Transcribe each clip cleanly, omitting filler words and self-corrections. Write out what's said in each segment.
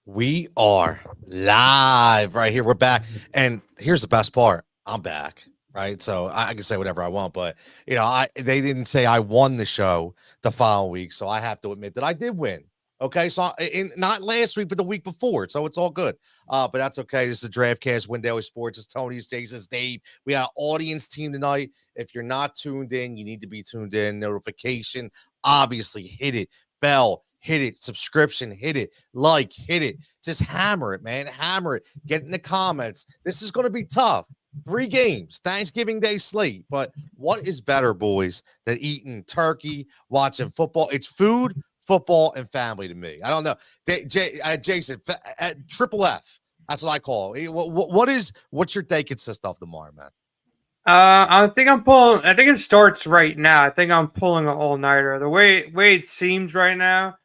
We are live right here. We're back. And here's the best part. I'm back. Right. So I can say whatever I want, but they didn't say I won the show the following week. So I have to admit that I did win. Okay. So not last week, but the week before. So it's all good. But that's okay. This is the DraftCast Win Daily Sports. It's Tony, it's Jason, it's Dave. We got an audience team tonight. If you're not tuned in, you need to be tuned in. Notification, obviously hit it. Bell, hit it. Subscription, hit it. Like, hit it. Just hammer it, man. Hammer it. Get in the comments. This is going to be tough. 3 games, Thanksgiving Day slate. But what is better, boys, than eating turkey, watching football? It's food, football, and family to me. I don't know. Jason, Triple F. That's what I call it. What's your day consist of tomorrow, man? I think I'm pulling. I think it starts right now. I think I'm pulling an all-nighter. The way it seems right now,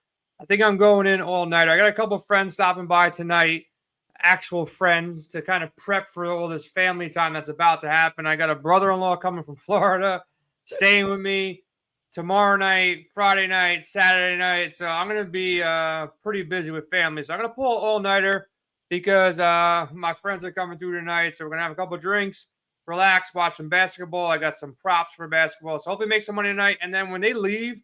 I think I'm going in all-nighter. I got a couple of friends stopping by tonight, actual friends, to kind of prep for all this family time that's about to happen. I got a brother-in-law coming from Florida, staying with me tomorrow night, Friday night, Saturday night. So I'm going to be pretty busy with family. So I'm going to pull an all-nighter because my friends are coming through tonight. So we're going to have a couple of drinks, relax, watch some basketball. I got some props for basketball. So hopefully make some money tonight. And then when they leave,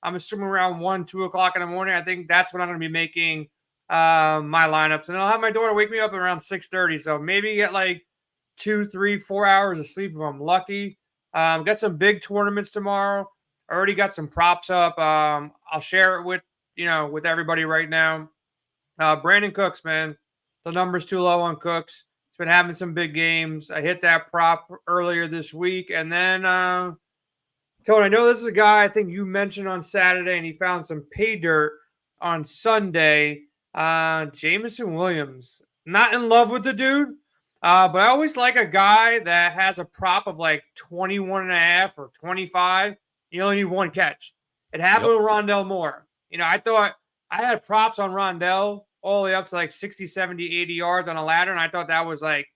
I'm assuming around 1, 2 o'clock in the morning, I think that's when I'm going to be making my lineups. And I'll have my daughter wake me up around 6:30. So maybe get like 2, 3, 4 hours of sleep if I'm lucky. Got some big tournaments tomorrow. I already got some props up. I'll share it with everybody right now. Brandon Cooks, man. The number's too low on Cooks. He's been having some big games. I hit that prop earlier this week. And then, Tony, I know this is a guy I think you mentioned on Saturday, and he found some pay dirt on Sunday. Jameson Williams. Not in love with the dude, but I always like a guy that has a prop of like 21.5 or 25. You only need one catch. It happened with Rondell Moore. I thought I had props on Rondell all the way up to like 60, 70, 80 yards on a ladder, and I thought that was like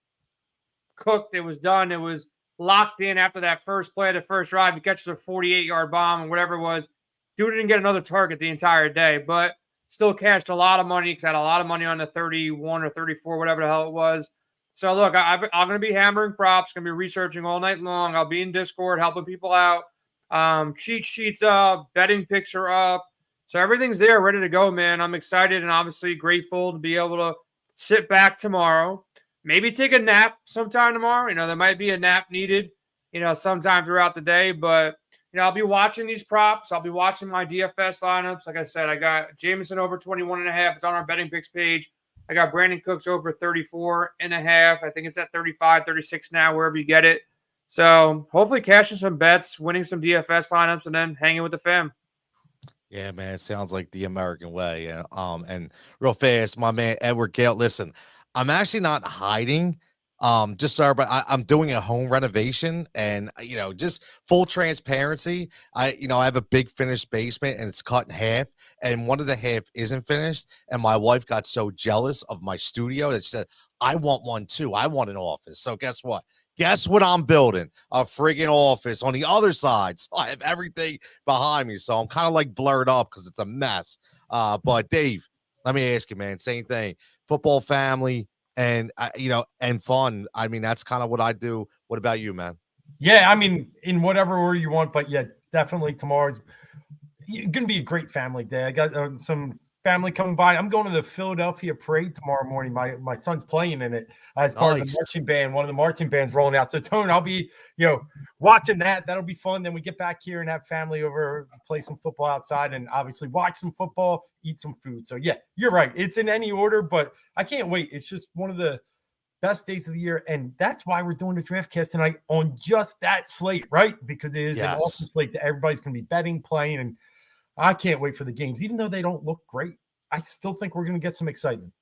cooked. It was done. It was locked in after that first play, the first drive. He catches a 48-yard bomb and whatever it was. Dude didn't get another target the entire day, but still cashed a lot of money because I had a lot of money on the 31 or 34, whatever the hell it was. So, look, I'm going to be hammering props, going to be researching all night long. I'll be in Discord helping people out. Cheat sheets up, betting picks are up. So everything's there, ready to go, man. I'm excited and obviously grateful to be able to sit back tomorrow. Maybe take a nap sometime tomorrow. There might be a nap needed, sometime throughout the day. But, I'll be watching these props. I'll be watching my DFS lineups. Like I said, I got Jameson over 21.5. It's on our betting picks page. I got Brandon Cooks over 34.5. I think it's at 35, 36 now, wherever you get it. So hopefully cashing some bets, winning some DFS lineups, and then hanging with the fam. Yeah, man, it sounds like the American way. And real fast, my man Edward Gale. Listen, I'm actually not hiding. Just so everybody, I'm doing a home renovation, and just full transparency. I have a big finished basement, and it's cut in half, and one of the half isn't finished. And my wife got so jealous of my studio that she said, "I want one too. I want an office." So guess what? Guess what I'm building? A friggin' office on the other side. So I have everything behind me. So I'm kind of like blurred up because it's a mess. But Dave, let me ask you, man, same thing. Football family and, and fun. I mean, that's kind of what I do. What about you, man? Yeah, I mean, in whatever order you want, but yeah, definitely tomorrow's going to be a great family day. I got some family coming by. I'm going to the Philadelphia Parade tomorrow morning. My son's playing in it as part of the marching band. One of the marching bands rolling out. So Tone, I'll be watching that. That'll be fun. Then we get back here and have family over, play some football outside, and obviously watch some football, eat some food. So yeah, you're right. It's in any order, but I can't wait. It's just one of the best days of the year, and that's why we're doing the DraftCast tonight on just that slate, right? Because it is an awesome slate that everybody's going to be betting, playing, and I can't wait for the games. Even though they don't look great, I still think we're going to get some excitement.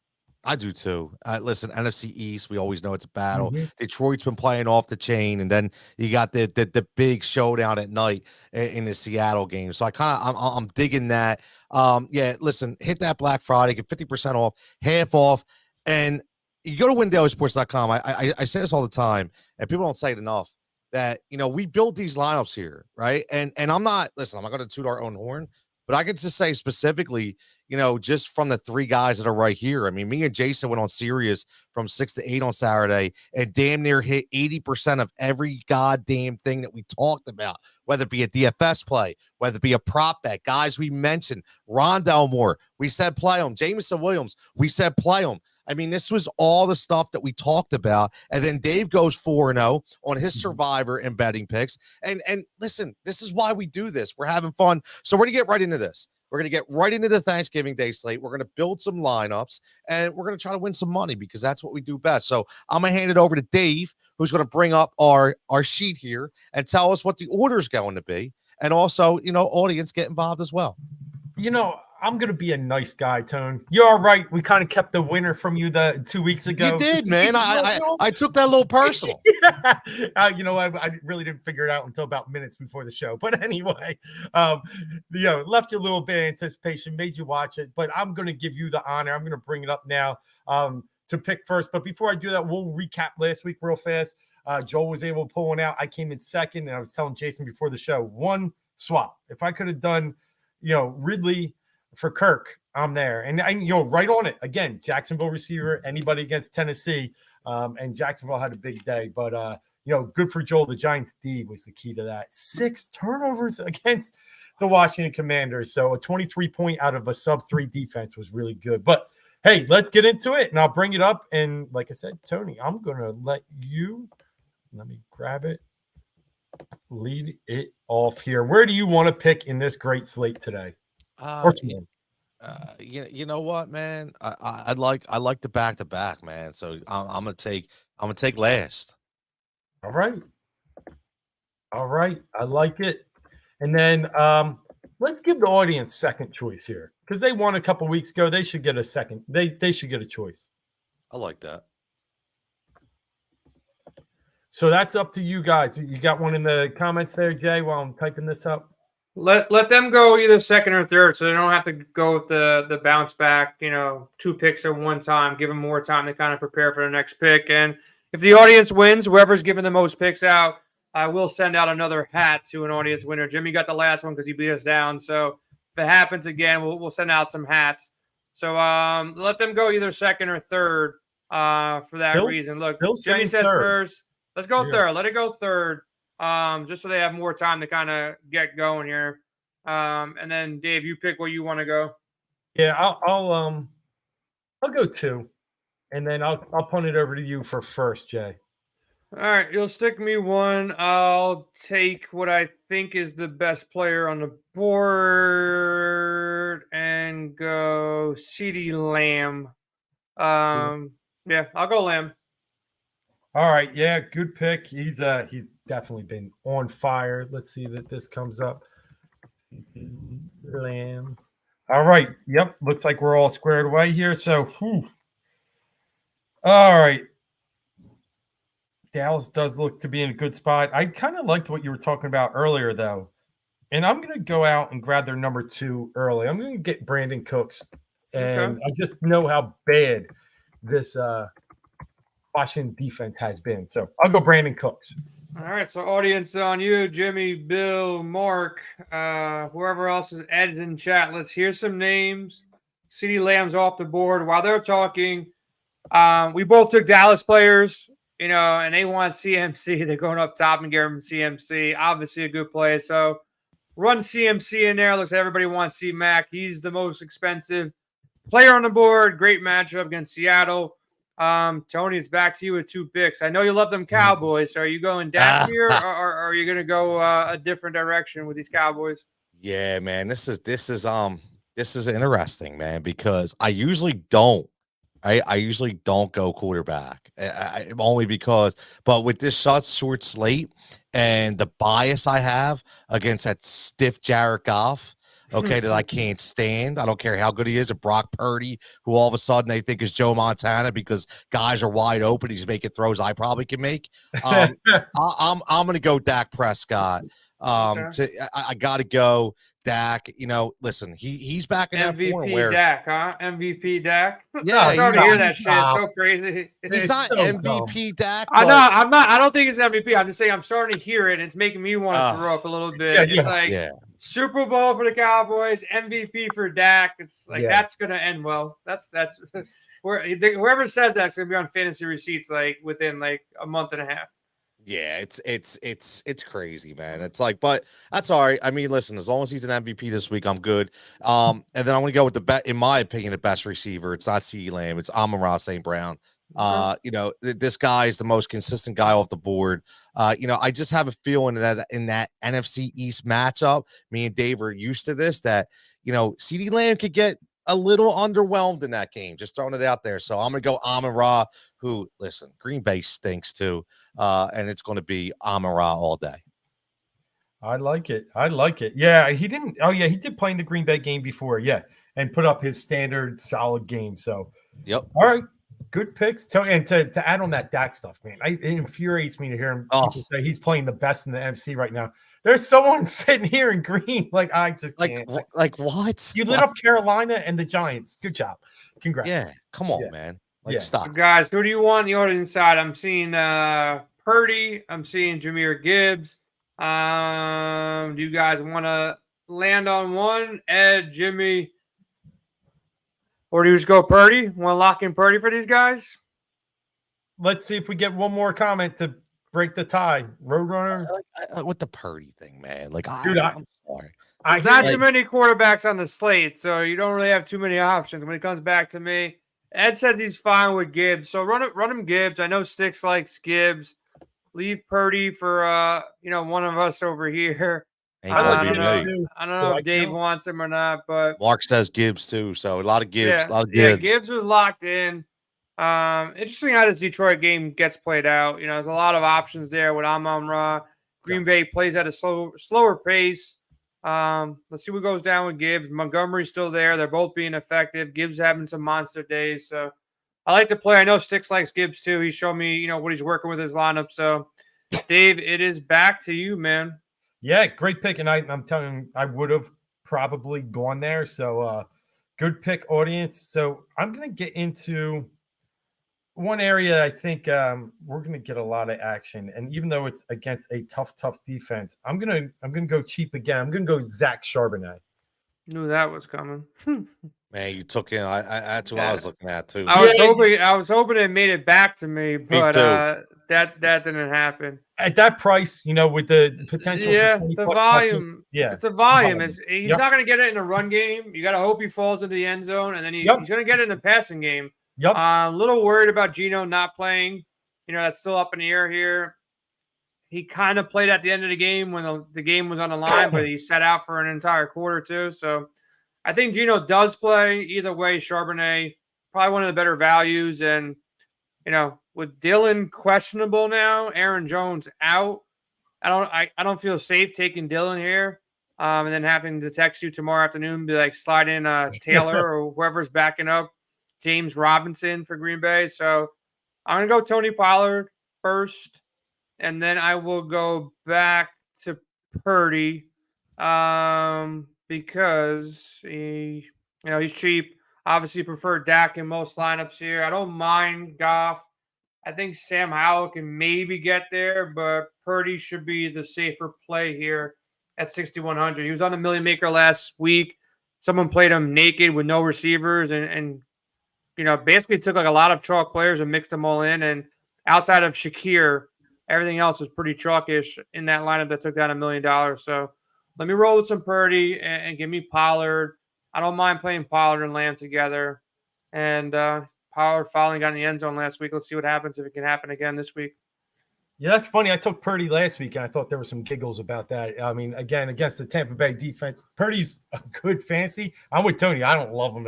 I do too. Listen, NFC East, we always know it's a battle. Detroit's been playing off the chain, and then you got the big showdown at night in the Seattle game. So I'm digging that. Yeah, listen, hit that Black Friday, get 50% off, half off, and you go to windailysports.com. I say this all the time, and people don't say it enough, that we build these lineups here, right? And I'm not going to toot our own horn, But I could just say specifically, just from the three guys that are right here. I mean, me and Jason went on Sirius from 6 to 8 on Saturday and damn near hit 80% of every goddamn thing that we talked about, whether it be a DFS play, whether it be a prop bet. Guys, we mentioned Rondell Moore. We said play him. Jameson Williams. We said play him. I mean, this was all the stuff that we talked about. And then Dave goes 4-0 on his survivor and betting picks. And listen, this is why we do this. We're having fun. So we're going to get right into this. We're going to get right into the Thanksgiving Day slate. We're going to build some lineups, and we're going to try to win some money because that's what we do best. So I'm going to hand it over to Dave, who's going to bring up our sheet here and tell us what the order is going to be. And also, audience get involved as well. I'm going to be a nice guy, Tone. You're all right. We kind of kept the winner from you 2 weeks ago. You did, man. I took that a little personal. Yeah. I really didn't figure it out until about minutes before the show. But anyway, left you a little bit of anticipation, made you watch it. But I'm going to give you the honor. I'm going to bring it up now to pick first. But before I do that, we'll recap last week real fast. Joel was able to pull one out. I came in second, and I was telling Jason before the show, one swap. If I could have done, Ridley for Kirk, I'm there. And right on it. Again, Jacksonville receiver, anybody against Tennessee. And Jacksonville had a big day. But, good for Joel. The Giants D was the key to that. 6 turnovers against the Washington Commanders. So a 23-point out of a sub-3 defense was really good. But, hey, let's get into it. And I'll bring it up. And like I said, Tony, I'm going to let me grab it, lead it off here. Where do you want to pick in this great slate today? You know what, man? I like the back-to-back, man. So I'm gonna take last. All right. I like it. And then let's give the audience second choice here because they won a couple weeks ago. They should get a second. They should get a choice. I like that. So that's up to you guys. You got one in the comments there, Jay, while I'm typing this up? Let them go either second or third, so they don't have to go with the bounce back, 2 picks at one time. Give them more time to kind of prepare for the next pick. And if the audience wins, whoever's giving the most picks out, I will send out another hat to an audience winner. Jimmy got the last one because he beat us down. So if it happens again, we'll send out some hats. So let them go either second or third for that reason. Look, Jimmy says first. Let's go third. Let it go third. Just so they have more time to kind of get going here. And then Dave, you pick where you want to go. Yeah, I'll go 2, and then I'll punt it over to you for first, Jay. All right, you'll stick me 1. I'll take what I think is the best player on the board and go CeeDee Lamb. Yeah, I'll go Lamb. All right, yeah, good pick. He's definitely been on fire. Let's see that this comes up. Lamb. All right. Yep. Looks like we're all squared away here. So, all right. Dallas does look to be in a good spot. I kind of liked what you were talking about earlier, though. And I'm going to go out and grab their number 2 early. I'm going to get Brandon Cooks. And I just know how bad this Washington defense has been. So I'll go Brandon Cooks. All right, so audience on you, Jimmy, Bill, Mark, whoever else is added in chat. Let's hear some names. CeeDee Lamb's off the board. While they're talking, we both took Dallas players, and they want CMC. They're going up top and giving them CMC. Obviously a good play. So run CMC in there. Looks like everybody wants C-Mac. He's the most expensive player on the board. Great matchup against Seattle. Tony, it's back to you with 2 picks. I know you love them Cowboys. So are you going Dak here, or are you going to go a different direction with these Cowboys? Yeah, man, this is interesting, man, because I usually don't. I usually don't go quarterback, only because. But with this short slate and the bias I have against that stiff Jared Goff. Okay, that I can't stand. I don't care how good he is. Or Brock Purdy, who all of a sudden they think is Joe Montana because guys are wide open. He's making throws I probably can make. I'm going to go Dak Prescott. I got to go Dak. Listen, he's back in that form where Dak, huh? MVP Dak. Yeah, I'm starting to hear that shit. It's so crazy. He's not so MVP dumb. Dak. I know. I'm not. I don't think it's MVP. I'm just saying I'm starting to hear it. And it's making me want to throw up a little bit. Super Bowl for the Cowboys, MVP for Dak. It's like that's gonna end well. That's whoever says that's gonna be on fantasy receipts like within like a month and a half. Yeah, it's crazy, man. It's like, but that's all right. I mean, listen, as long as he's an MVP this week, I'm good. And then I'm gonna go with the bet, in my opinion, the best receiver. It's not CeeDee Lamb, it's Amon-Ra St. Brown. This guy is the most consistent guy off the board. I just have a feeling that in that NFC East matchup, me and Dave are used to this, that CeeDee Lamb could get a little underwhelmed in that game. Just throwing it out there. So I'm gonna go Amon-Ra, who, listen, Green Bay stinks too. And it's gonna be Amon-Ra all day. I like it. Yeah, he didn't. Oh, yeah, he did play in the Green Bay game before. Yeah, and put up his standard solid game. So, yep. All right, good picks. And to add on that Dak stuff, man, it infuriates me to hear him say he's playing the best in the NFC right now. There's someone sitting here in green. Like, I just can't. Like what? You lit up Carolina and the Giants. Good job. Congrats. Yeah, come on, man. Stop. So guys, who do you want on the audience side? I'm seeing Purdy. I'm seeing Jahmyr Gibbs. Do you guys want to land on one? Ed, Jimmy, or do you just go Purdy? Want to lock in Purdy for these guys? Let's see if we get one more comment to break the tie. Roadrunner. With the Purdy thing, man. Like, dude, I'm sorry. There's not too many quarterbacks on the slate, so you don't really have too many options when it comes back to me. Ed says he's fine with Gibbs, so run him Gibbs. I know Sticks likes Gibbs. Leave Purdy for one of us over here. I don't know if Dave wants him or not, but Mark says Gibbs too, so a lot of Gibbs. Yeah, Gibbs was locked in. Interesting how this Detroit game gets played out. There's a lot of options there with Amon-Ra. Green Bay plays at a slower pace. Let's see what goes down with Gibbs. Montgomery's still there. They're both being effective. Gibbs having some monster days. So I like to play. I know Sticks likes Gibbs too. He showed me, what he's working with his lineup. So Dave, it is back to you, man. Yeah, great pick. And I'm telling you, I would have probably gone there. So good pick, audience. So I'm going to get into one area. I think we're going to get a lot of action. And even though it's against a tough defense, I'm going to go cheap again. I'm going to go Zach Charbonnet. Knew that was coming. Man, you took in. That's who I was looking at too. I was hoping it made it back to me, but that didn't happen. At that price, with the potential. Yeah, the volume. It's a volume. He's not going to get it in a run game. You got to hope he falls into the end zone, and then he's going to get it in a passing game. Yep. A little worried about Geno not playing. That's still up in the air here. He kind of played at the end of the game when the game was on the line, but he sat out for an entire quarter too. So I think Geno does play. Either way, Charbonnet, probably one of the better values. And, with Dylan questionable now, Aaron Jones out, I don't feel safe taking Dylan here. And then having to text you tomorrow afternoon, be like, slide in Taylor or whoever's backing up James Robinson for Green Bay. So I'm going to go Tony Pollard first. And then I will go back to Purdy because he's cheap. Obviously prefer Dak in most lineups here. I don't mind Goff. I think Sam Howell can maybe get there, but Purdy should be the safer play here at 6,100. He was on the Million Maker last week. Someone played him naked with no receivers and basically took like a lot of chalk players and mixed them all in. And outside of Shakir, everything else was pretty chalkish in that lineup that took down $1 million. So let me roll with some Purdy and give me Pollard. I don't mind playing Pollard and Lamb together. And Pollard finally got in the end zone last week. Let's see what happens if it can happen again this week. Yeah, that's funny. I took Purdy last week, and I thought there were some giggles about that. I mean, again, against the Tampa Bay defense, Purdy's a good fantasy. I'm with Tony. I don't love him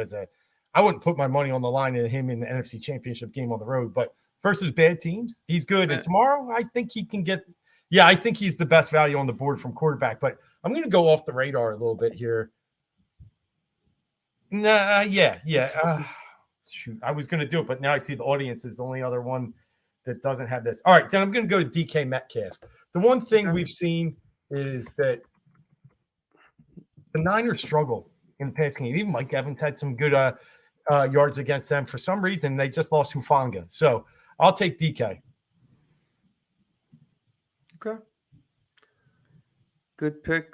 I wouldn't put my money on the line in him in the NFC Championship game on the road, but versus bad teams, he's good. And tomorrow, I think he can get – I think he's the best value on the board from quarterback. But I'm going to go off the radar a little bit here. Shoot, I was going to do it, but now I see the audience is the only other one that doesn't have this. All right, then I'm going to go to DK Metcalf. The one thing we've seen is that the Niners struggle in the passing game. Even Mike Evans had some good yards against them. For some reason, they just lost Hufanga. So I'll take DK. Okay. Good pick.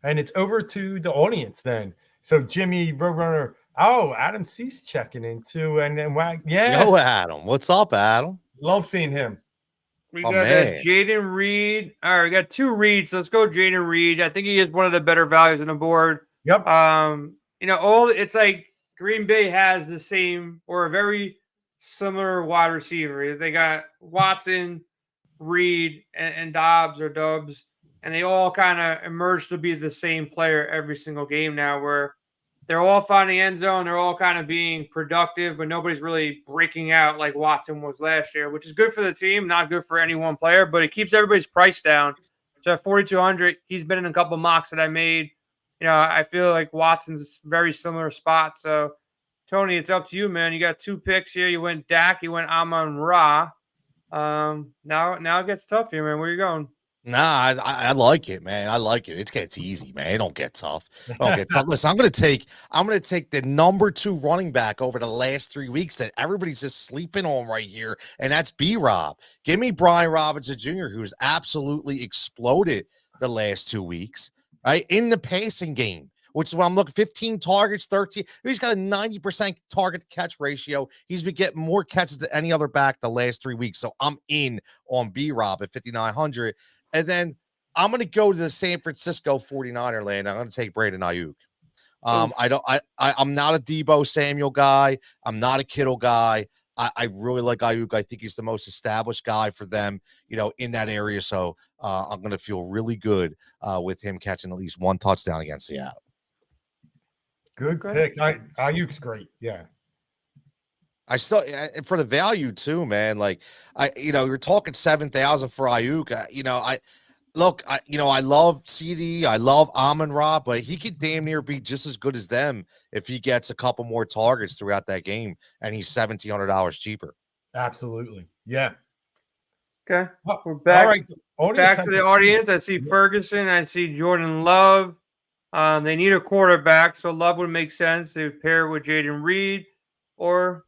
And it's over to the audience then. So Jimmy Roadrunner, Adam C's checking in too. And then Yo, Adam. What's up, Adam? Love seeing him. We Oh, got man. Jaden Reed. All right, we got 2 Reeds. Let's go Jaden Reed. I think he is one of the better values on the board. Yep. It's like Green Bay has the same or a very similar wide receiver. They got Watson, Reed, and Dobbs or Dubs, and they all kind of emerge to be the same player every single game now, where they're all finding the end zone. They're all kind of being productive, but nobody's really breaking out like Watson was last year, which is good for the team, not good for any one player, but it keeps everybody's price down. So at 4,200, he's been in a couple mocks that I made. I feel like Watson's very similar spot. So, Tony, it's up to you, man. You got 2 picks here. You went Dak. You went Amon-Ra. Now it gets tough here, man. Where are you going? Nah, I like it, man. I like it. It gets easy, man. It don't get tough. Listen, I'm gonna take the number 2 running back over the last 3 weeks that everybody's just sleeping on right here, and that's B-Rob. Give me Brian Robinson Jr., who's absolutely exploded the last 2 weeks, right? In the passing game, which is what I'm looking, 15 targets, 13. He's got a 90% target catch ratio. He's been getting more catches than any other back the last 3 weeks. So I'm in on B-Rob at 5,900. And then I'm going to go to the San Francisco 49er land. I'm going to take Brandon Ayuk. I'm not a Debo Samuel guy. I'm not a Kittle guy. I really like Ayuk. I think he's the most established guy for them, in that area. So I'm going to feel really good with him catching at least 1 touchdown against Seattle. Good pick. Ayuk's great. Yeah. I still, for the value too, man. Like you're talking 7,000 for Ayuk. I love CD. I love Amon-Ra, but he could damn near be just as good as them if he gets a couple more targets throughout that game, and he's $1,700 cheaper. Absolutely. Yeah. Okay. We're back. All right. Back to the audience. I see Ferguson. I see Jordan Love. They need a quarterback, so Love would make sense to pair with Jaden Reed, or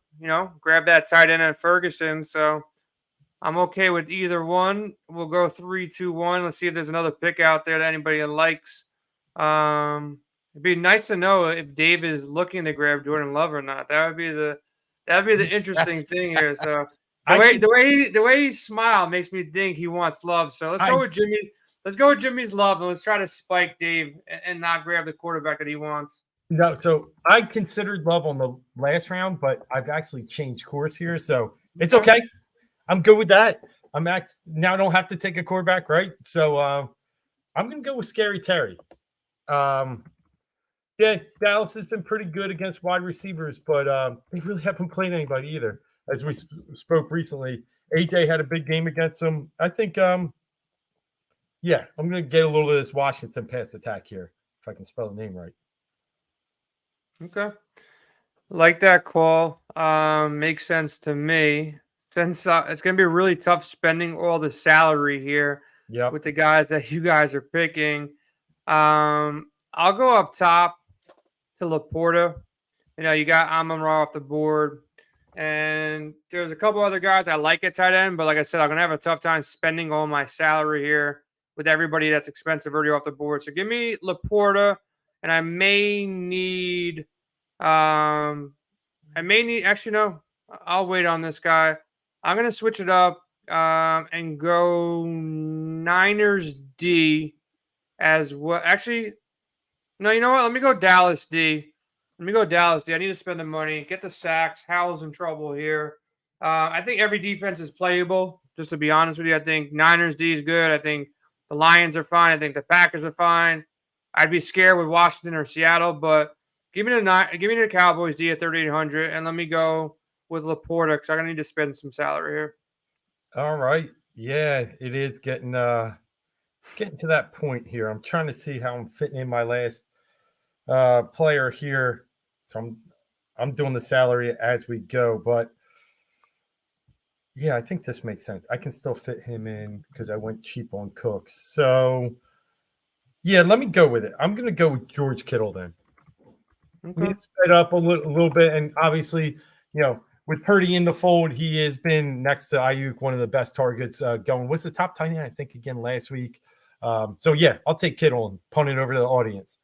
grab that tight end at Ferguson. So I'm okay with either one. We'll go 3, 2, 1. Let's see if there's another pick out there that anybody likes. It'd be nice to know if Dave is looking to grab Jordan Love or not. That'd be the interesting thing here. So the way he smiled makes me think he wants Love. So let's go with Jimmy. Let's go with Jimmy's Love, and let's try to spike Dave and not grab the quarterback that he wants. No, so I considered Love on the last round, but I've actually changed course here, so it's okay. I'm good with that. Now I don't have to take a quarterback, right? So I'm going to go with Scary Terry. Dallas has been pretty good against wide receivers, but they really haven't played anybody either. As we spoke recently, AJ had a big game against them. I think, I'm going to get a little of this Washington pass attack here, if I can spell the name right. Okay. Like that call. Makes sense to me. Since it's going to be really tough spending all the salary here with the guys that you guys are picking. I'll go up top to Laporta. You got Amon-Ra off the board. And there's a couple other guys I like at tight end, but like I said, I'm going to have a tough time spending all my salary here with everybody that's expensive already off the board. So give me Laporta. And I may need, actually, no, I'll wait on this guy. I'm going to switch it up and go Niners D as well. Actually, no, you know what? Let me go Dallas D. I need to spend the money, get the sacks. Howell's in trouble here. I think every defense is playable, just to be honest with you. I think Niners D is good. I think the Lions are fine. I think the Packers are fine. I'd be scared with Washington or Seattle, but give me the Cowboys D at 3,800, and let me go with Laporta because I'm gonna need to spend some salary here. All right, yeah, it is getting it's getting to that point here. I'm trying to see how I'm fitting in my last player here, so I'm doing the salary as we go, but yeah, I think this makes sense. I can still fit him in because I went cheap on Cooks, so. Yeah, let me go with it. I'm going to go with George Kittle then. Okay. He's sped up a little bit, and obviously, with Purdy in the fold, he has been next to Ayuk one of the best targets going. What's the top tight end? I think again last week. So yeah, I'll take Kittle and punt it over to the audience.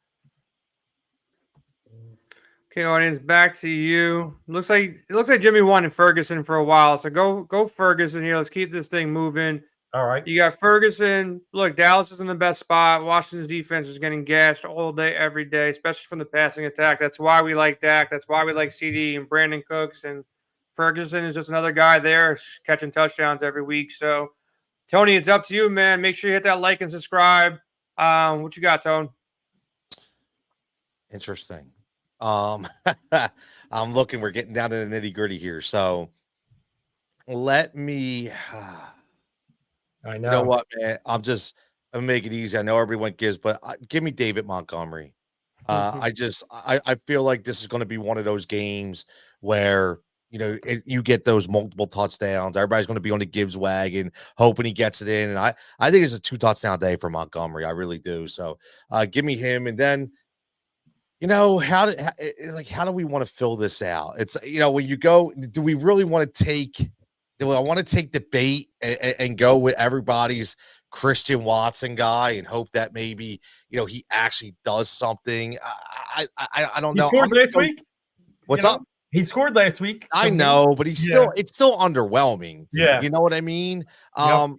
Okay, audience, back to you. It looks like Jimmy wanted Ferguson for a while, so go Ferguson here. Let's keep this thing moving. All right. You got Ferguson. Look, Dallas is in the best spot. Washington's defense is getting gashed all day, every day, especially from the passing attack. That's why we like Dak. That's why we like CD and Brandon Cooks. And Ferguson is just another guy there catching touchdowns every week. So, Tony, it's up to you, man. Make sure you hit that like and subscribe. What you got, Tone? Interesting. I'm looking. We're getting down to the nitty gritty here. So let me. I know. You know what, man? I'm gonna make it easy. I know everyone gives, but give me David Montgomery. I feel like this is going to be one of those games where you get those multiple touchdowns. Everybody's going to be on the Gibbs wagon, hoping he gets it in. And I think it's a 2 touchdown day for Montgomery. I really do. So give me him, and then. How do we want to fill this out? It's, when you go, do we really want to do I want to take the bait and go with everybody's Christian Watson guy and hope that maybe, he actually does something? I don't know. He scored last week? What's up? He scored last week. I know, but it's still underwhelming. Yeah. You know what I mean? Yep.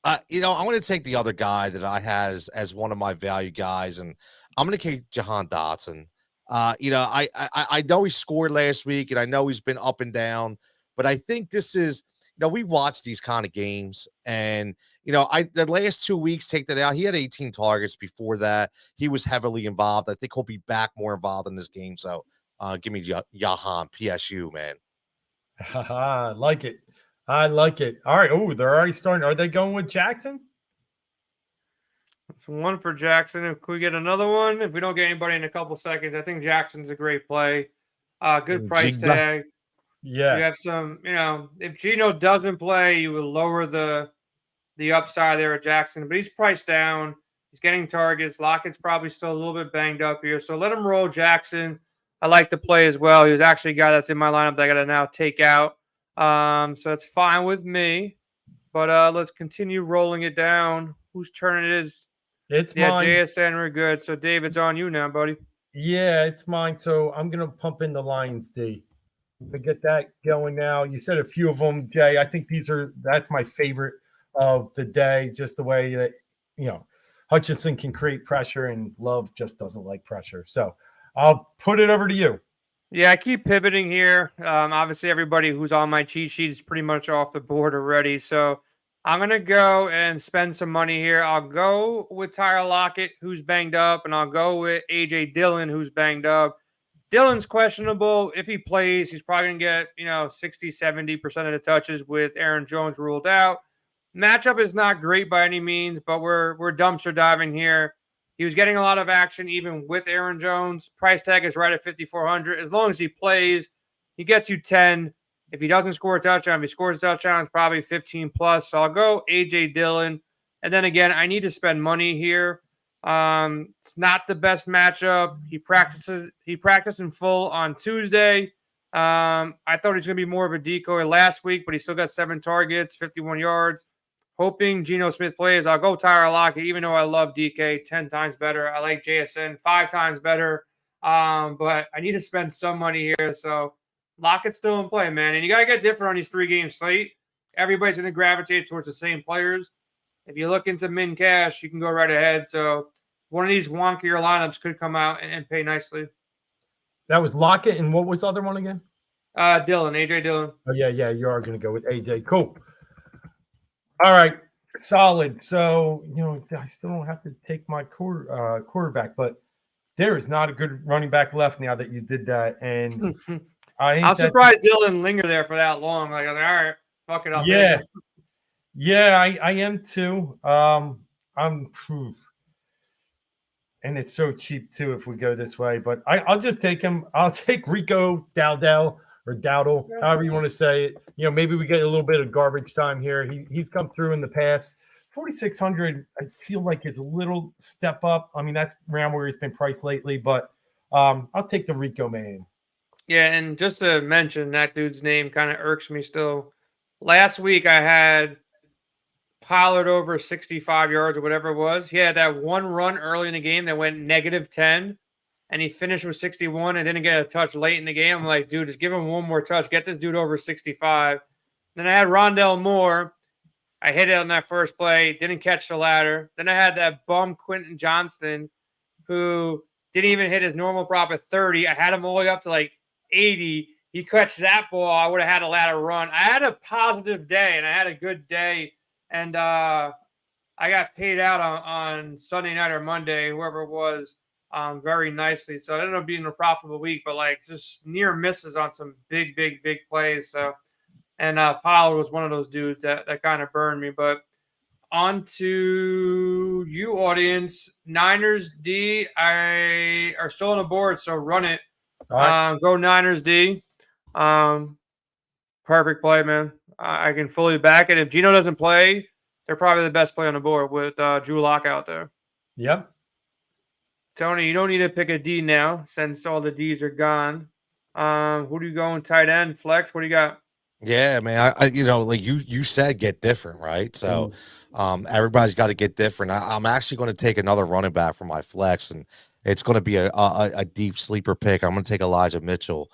I'm going to take the other guy that I had as one of my value guys, and I'm going to take Jahan Dotson. I know he scored last week, and I know he's been up and down, but I think this is, we watch these kind of games, and the last 2 weeks, take that out. He had 18 targets before that. He was heavily involved. I think he'll be back more involved in this game. So give me Jahan, PSU, man. I like it. I like it. All right. Oh, they're already starting. Are they going with Jackson? It's one for Jackson. If we get another one, if we don't get anybody in a couple seconds, I think Jackson's a great play. Good price tag. Yeah. You have some, if Geno doesn't play, you will lower the upside there at Jackson, but he's priced down. He's getting targets. Lockett's probably still a little bit banged up here. So let him roll Jackson. I like the play as well. He was actually a guy that's in my lineup that I got to now take out. So it's fine with me. But let's continue rolling it down. Whose turn it is? It's mine. JSN, we're good. So, Dave, it's on you now, buddy. Yeah, it's mine. So I'm going to pump in the Lions, D. To get that going now. You said a few of them, Jay. I think that's my favorite of the day, just the way that, Hutchinson can create pressure and Love just doesn't like pressure. So I'll put it over to you. Yeah, I keep pivoting here. Obviously, everybody who's on my cheat sheet is pretty much off the board already. So I'm going to go and spend some money here. I'll go with Tyler Lockett, who's banged up, and I'll go with A.J. Dillon, who's banged up. Dillon's questionable. If he plays, he's probably going to get, 60, 70% of the touches with Aaron Jones ruled out. Matchup is not great by any means, but we're dumpster diving here. He was getting a lot of action even with Aaron Jones. Price tag is right at $5,400. As long as he plays, he gets you 10. If he doesn't score a touchdown, if he scores a touchdown, it's probably 15 plus. So I'll go A.J. Dillon. And then again, I need to spend money here. It's not the best matchup. He practiced in full on Tuesday. I thought he was going to be more of a decoy last week, but he still got 7 targets, 51 yards. Hoping Geno Smith plays. I'll go Tyler Lockett, even though I love DK 10 times better. I like JSN 5 times better. But I need to spend some money here. So Lockett's still in play, man. And you got to get different on these 3-game slate. Everybody's going to gravitate towards the same players. If you look into min cash, you can go right ahead. So one of these wonkier lineups could come out and pay nicely. That was Lockett, and what was the other one again? Dillon, A.J. Dillon. Oh, yeah, you are going to go with A.J. Cool. All right, solid. So, I still don't have to take my quarterback, but there is not a good running back left now that you did that. And I'm surprised Dillon lingered there for that long. Like, all right, fuck it up. Yeah. Yeah, I am too. And it's so cheap too if we go this way. But I'll just take him. I'll take Rico Dowdell or Dowdle, however you want to say it. Maybe we get a little bit of garbage time here. He's come through in the past. 4,600, I feel like is a little step up. I mean, that's around where he's been priced lately. But I'll take the Rico man. Yeah, and just to mention, that dude's name kind of irks me still. Last week I had Pollard over 65 yards or whatever it was. He had that one run early in the game that went -10, and he finished with 61 and didn't get a touch late in the game. I'm like, dude, just give him one more touch. Get this dude over 65. Then I had Rondell Moore. I hit it on that first play, didn't catch the ladder. Then I had that bum Quentin Johnston, who didn't even hit his normal prop at 30. I had him all the way up to like 80. He catch that ball, I would have had a ladder run. I had a positive day, and I had a good day. And I got paid out on Sunday night or Monday, whoever it was, very nicely. So it ended up being a profitable week, but like just near misses on some big plays. So, and Pollard was one of those dudes that kind of burned me. But on to you, audience. Niners D are still on the board, so run it. All right. Go Niners D. Perfect play, man. I can fully back it. If Geno doesn't play, they're probably the best play on the board with Drew Lock out there. Yep. Tony, you don't need to pick a D now since all the Ds are gone. Who do you go in tight end? Flex? What do you got? Yeah, man. I like you said, get different, right? So, everybody's got to get different. I'm actually going to take another running back for my flex, and it's going to be a deep sleeper pick. I'm going to take Elijah Mitchell.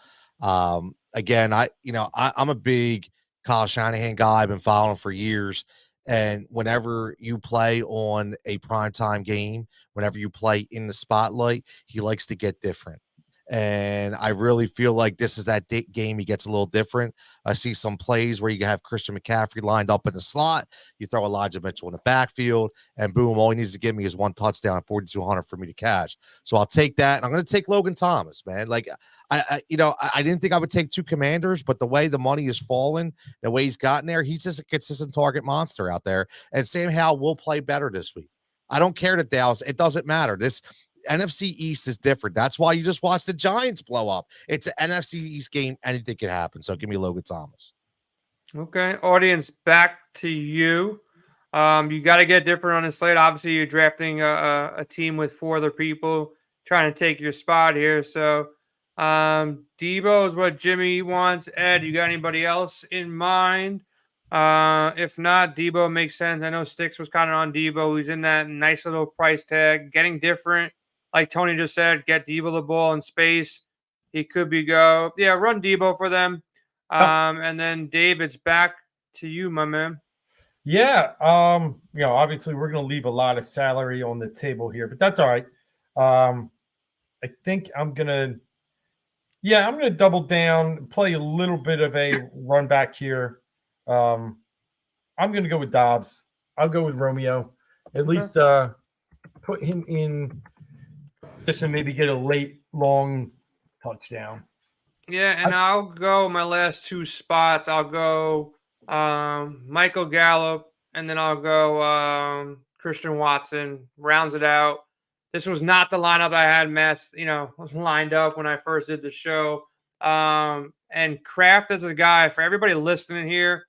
Again, I'm a big Kyle Shanahan guy. I've been following him for years. And whenever you play on a primetime game, whenever you play in the spotlight, he likes to get different. And I really feel like this is that game he gets a little different. I see some plays where you have Christian McCaffrey lined up in the slot. You throw Elijah Mitchell in the backfield, and boom, all he needs to give me is one touchdown at 4,200 for me to catch. So I'll take that, and I'm going to take Logan Thomas, man. Like, I didn't think I would take two Commanders, but the way the money has fallen, the way he's gotten there, he's just a consistent target monster out there. And Sam Howell will play better this week. I don't care that Dallas. It doesn't matter. This NFC East is different. That's why you just watch the Giants blow up. It's an NFC East game. Anything can happen. So give me Logan Thomas. Okay. Audience, back to you. You got to get different on the slate. Obviously, you're drafting a team with 4 other people trying to take your spot here. So Debo is what Jimmy wants. Ed, you got anybody else in mind? If not, Debo makes sense. I know Sticks was kind of on Debo. He's in that nice little price tag. Getting different. Like Tony just said, get Debo the ball in space. He could be go. Yeah, run Debo for them. And then Dave, it's back to you, my man. Yeah. Obviously we're going to leave a lot of salary on the table here, but that's all right. I think I'm going to double down, play a little bit of a run back here. I'm going to go with Dobbs. I'll go with Romeo. At least put him in position, maybe get a late, long touchdown. Yeah, and I'll go my last 2 spots. I'll go Michael Gallup, and then I'll go Christian Watson. Rounds it out. This was not the lineup I had was lined up when I first did the show. And Kraft is a guy, for everybody listening here,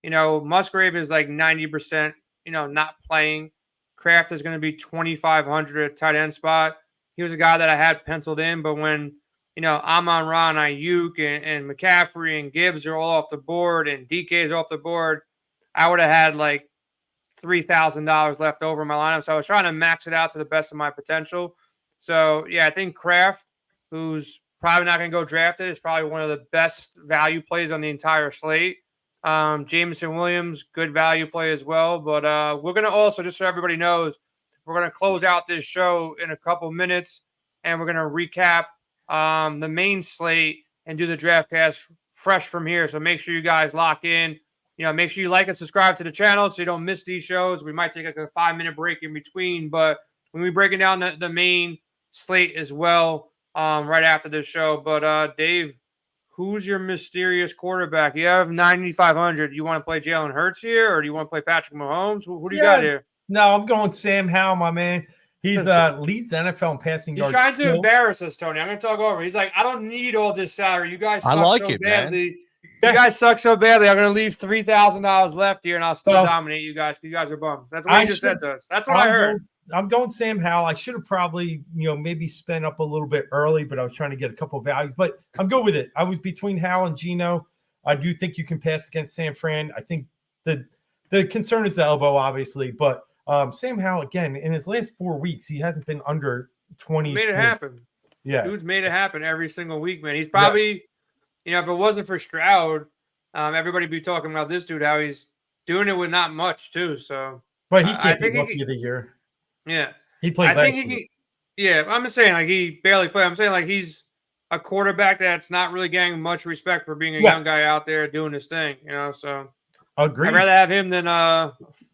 Musgrave is like 90%, not playing. Kraft is going to be 2,500 at tight end spot. He was a guy that I had penciled in, but when, Amon-Ra, Ayuk, and McCaffrey and Gibbs are all off the board and DK is off the board, I would have had like $3,000 left over in my lineup. So I was trying to max it out to the best of my potential. So, yeah, I think Kraft, who's probably not going to go drafted, is probably one of the best value plays on the entire slate. Jameson Williams, good value play as well. But we're going to also, just so everybody knows, we're going to close out this show in a couple minutes, and we're going to recap the main slate and do the DraftCast fresh from here. So make sure you guys lock in. Make sure you like and subscribe to the channel so you don't miss these shows. We might take like a 5-minute break in between, but when we're breaking down the main slate as well right after this show. But Dave, who's your mysterious quarterback? You have 9,500. You want to play Jalen Hurts here, or do you want to play Patrick Mahomes? Who do you got here? No, I'm going Sam Howell, my man. He's leads the NFL in passing yards. He's trying to embarrass us, Tony. I'm going to talk over. He's like, I don't need all this salary. You guys suck so badly. Man. You guys suck so badly. I'm going to leave $3,000 left here, and I'll still dominate you guys. You guys are bums. That's what he just said to us. That's what I heard. I'm going Sam Howell. I should have probably, maybe spent up a little bit early, but I was trying to get a couple of values. But I'm good with it. I was between Howell and Geno. I do think you can pass against San Fran. I think the The concern is the elbow, obviously, but Sam Howell, again, in his last 4 weeks, he hasn't been under 20 Made it points. happen. Yeah. Dude's made it happen every single week, man. He's probably, if it wasn't for Stroud, everybody would be talking about this dude, how he's doing it with not much, too. So, but he can't be rookie of the year. Yeah. He played last year. Yeah, I'm just saying, like, he barely played. I'm saying, like, he's a quarterback that's not really getting much respect for being a young guy out there doing his thing, so. Agreed. I'd rather have him than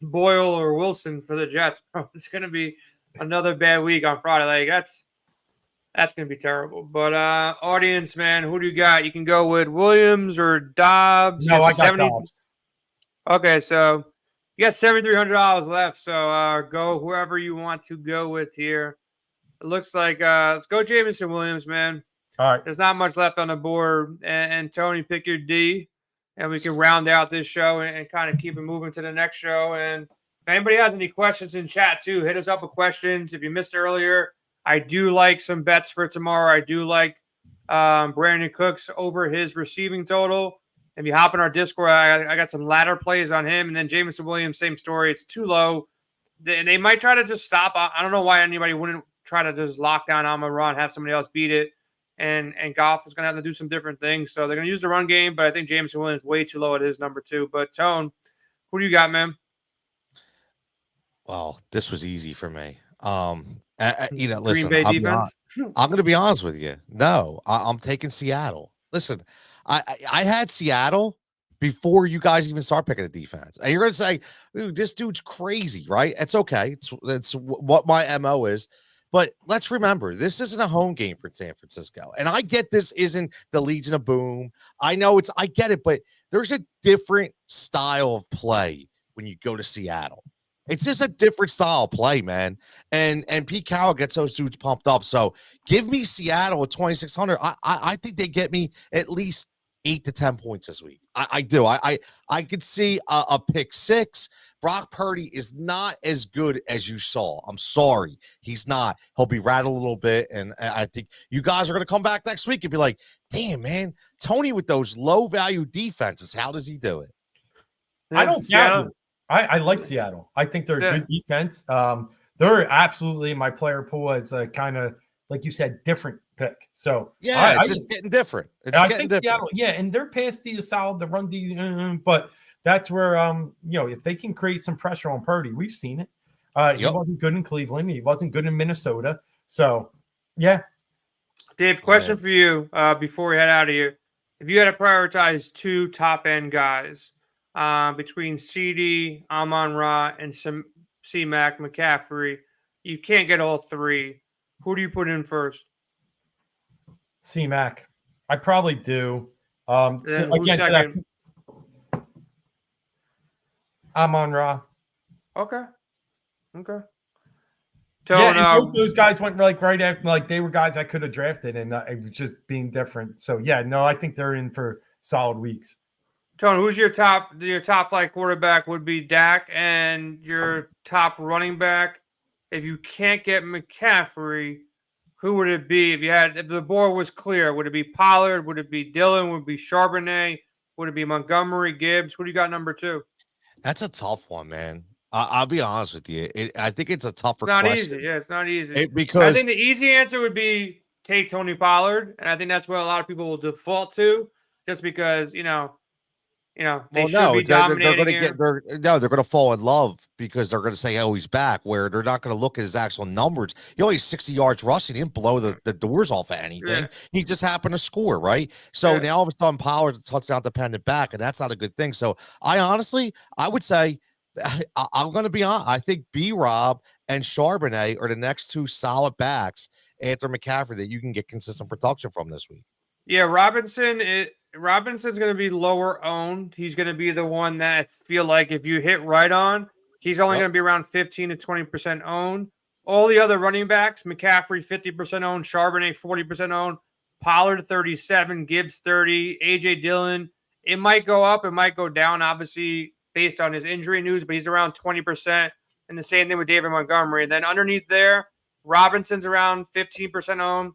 Boyle or Wilson for the Jets, bro. It's going to be another bad week on Friday. Like, that's going to be terrible. But audience, man, who do you got? You can go with Williams or Dobbs. No, I got Dobbs. Okay, so you got $7,300 left. So go whoever you want to go with here. It looks like let's go Jameson Williams, man. All right. There's not much left on the board. And Tony, pick your D. And we can round out this show and kind of keep it moving to the next show. And if anybody has any questions in chat, too, hit us up with questions. If you missed earlier, I do like some bets for tomorrow. I do like Brandon Cooks over his receiving total. If you hop in our Discord, I got some ladder plays on him. And then Jameson Williams, same story. It's too low. They might try to just stop. I don't know why anybody wouldn't try to just lock down Amon-Ra and have somebody else beat it. And Goff is going to have to do some different things. So they're going to use the run game, but I think Jameson Williams is way too low at his number 2. But, Tone, who do you got, man? Well, this was easy for me. Listen, Green Bay defense? I'm going to be honest with you. No, I'm taking Seattle. Listen, I had Seattle before you guys even start picking a defense. And you're going to say, "Dude, this dude's crazy," right? It's okay. It's what my MO is. But let's remember, this isn't a home game for San Francisco. And I get this isn't the Legion of Boom. I get it, but there's a different style of play when you go to Seattle. It's just a different style of play, man. And Pete Carroll gets those dudes pumped up. So give me Seattle at 2,600. I think they get me at least 8 to 10 points this week. I do. I could see a pick 6. Brock Purdy is not as good as you saw. I'm sorry. He's not. He'll be rattled a little bit. And I think you guys are going to come back next week and be like, damn, man, Tony with those low-value defenses, how does he do it? I don't doubt it. I like Seattle. I think they're a good defense. They're absolutely in my player pool as a kind of, like you said, different pick. So yeah, it's just getting different. I think Seattle, and their pass D is solid. The run D, but that's where if they can create some pressure on Purdy, we've seen it. He wasn't good in Cleveland. He wasn't good in Minnesota. So yeah. Dave, question for you before we head out of here: if you had to prioritize 2 top end guys between CD, Amon-Ra, and some C-Mac McCaffrey, you can't get all 3. Who do you put in first? C-Mac. I probably do. Again, Amon-Ra. Okay. Both those guys went right after, they were guys I could have drafted, and it was just being different. So I think they're in for solid weeks. Tony, who's your top flight quarterback would be Dak, and your top running back, if you can't get McCaffrey, who would it be? If the board was clear, would it be Pollard? Would it be Dillon? Would it be Charbonnet? Would it be Montgomery, Gibbs? Who do you got number 2? That's a tough one, man. I'll be honest with you. I think it's a tougher question. It's not easy. Yeah, it's not easy. Because I think the easy answer would be take Tony Pollard, and I think that's what a lot of people will default to, just because they should be dominating. They're going to fall in love because they're going to say, "Oh, he's back." Where they're not going to look at his actual numbers. He only 60 yards rushing. He didn't blow the doors off of anything. Yeah. He just happened to score, right? So now all of a sudden, Pollard's a touchdown dependent back, and that's not a good thing. So I would say, I'm going to be honest. I think B-Rob and Charbonnet are the next 2 solid backs after McCaffrey that you can get consistent production from this week. Yeah, Robinson's going to be lower owned. He's going to be the one that I feel like if you hit right on, he's only going to be around 15 to 20% owned. All the other running backs, McCaffrey 50% owned, Charbonnet 40% owned, Pollard 37, Gibbs 30, AJ Dillon. It might go up, it might go down, obviously based on his injury news, but he's around 20%. And the same thing with David Montgomery. And then underneath there, Robinson's around 15% owned.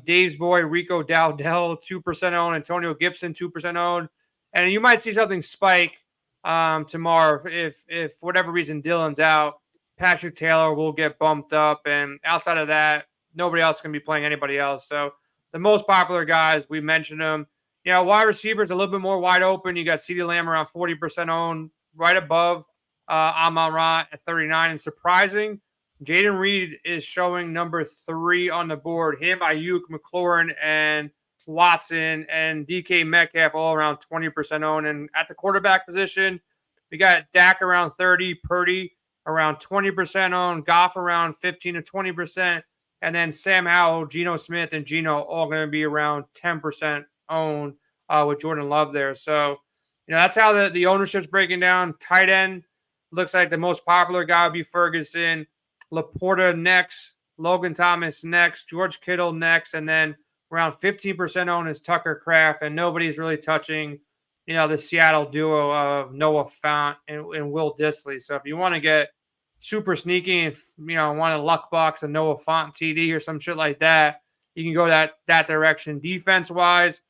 Dave's boy, Rico Dowdell, 2% owned. Antonio Gibson, 2% owned. And you might see something spike tomorrow. If for whatever reason Dylan's out, Patrick Taylor will get bumped up, and outside of that, nobody else can be playing anybody else. So the most popular guys, we mentioned them. Wide receivers a little bit more wide open. You got CeeDee Lamb around 40% owned, right above Amon-Ra at 39. And surprising, Jaden Reed is showing number 3 on the board. Him, Ayuk, McLaurin, and Watson, and DK Metcalf all around 20% owned. And at the quarterback position, we got Dak around 30, Purdy around 20% owned, Goff around 15 to 20%, and then Sam Howell, Geno Smith, and Geno all going to be around 10% owned with Jordan Love there. So, that's how the ownership's breaking down. Tight end looks like the most popular guy would be Ferguson, Laporta next, Logan Thomas next, George Kittle next, and then around 15% owned is Tucker Kraft, and nobody's really touching, the Seattle duo of Noah Fant and Will Dissly. So if you want to get super sneaky and, want a luck box, a Noah Fant TD or some shit like that, you can go that direction. Defense-wise,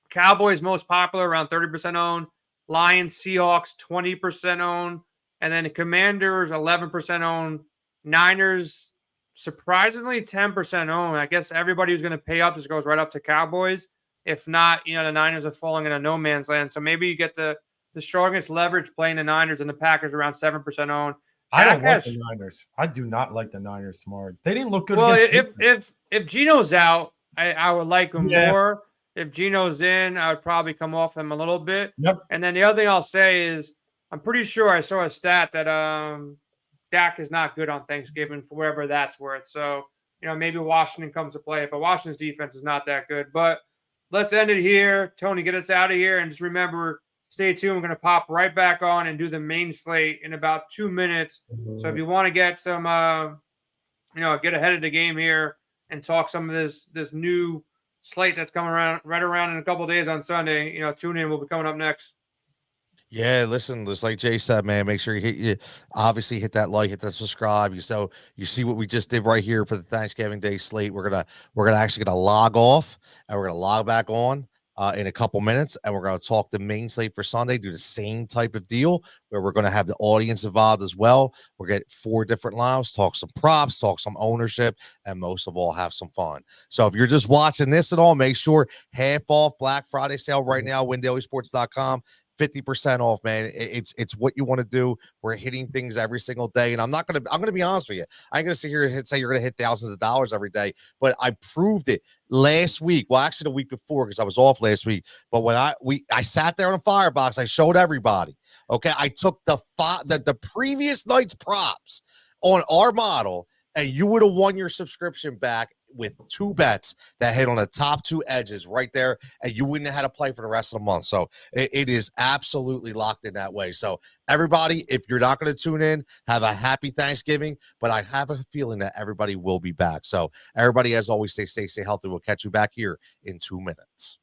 Cowboys most popular, around 30% owned. Lions, Seahawks, 20% owned. And then the Commanders, 11% owned. Niners, surprisingly 10% owned. I guess everybody who's going to pay up just goes right up to Cowboys. If not, the Niners are falling in a no man's land. So maybe you get the strongest leverage playing the Niners, and the Packers around 7% owned. I don't like the Niners. I do not like the Niners tomorrow. They didn't look good. Well, if Geno's out, I would like him more. If Geno's in, I would probably come off him a little bit. Yep. And then the other thing I'll say is, I'm pretty sure I saw a stat that Dak is not good on Thanksgiving, for wherever that's worth. So, maybe Washington comes to play, but Washington's defense is not that good. But let's end it here. Tony, get us out of here. And just remember, stay tuned. We're going to pop right back on and do the main slate in about 2 minutes. So if you want to get some, get ahead of the game here and talk some of this new slate that's coming right around in a couple of days on Sunday, tune in. We'll be coming up next. Yeah, listen, just like Jay said, man, make sure you obviously hit that like, hit that subscribe. So you see what we just did right here for the Thanksgiving Day slate. We're gonna log off and we're gonna log back on in a couple minutes, and we're going to talk the main slate for Sunday, do the same type of deal where we're going to have the audience involved as well. We're getting 4 different lives, talk some props, talk some ownership, and most of all, have some fun. So if you're just watching this at all, make sure half off Black Friday sale right now, windailysports.com. 50% off, man. It's what you want to do. We're hitting things every single day, and I'm going to be honest with you. I ain't going to sit here and say you're going to hit thousands of dollars every day, but I proved it last week. Well, actually the week before, because I was off last week. But when I sat there on a firebox, I showed everybody. Okay, I took the previous night's props on our model, and you would have won your subscription back with 2 bets that hit on the top 2 edges right there, and you wouldn't have had to play for the rest of the month. So it is absolutely locked in that way. So everybody, if you're not going to tune in, have a happy Thanksgiving, but I have a feeling that everybody will be back. So everybody, as always, stay safe, stay healthy. We'll catch you back here in 2 minutes.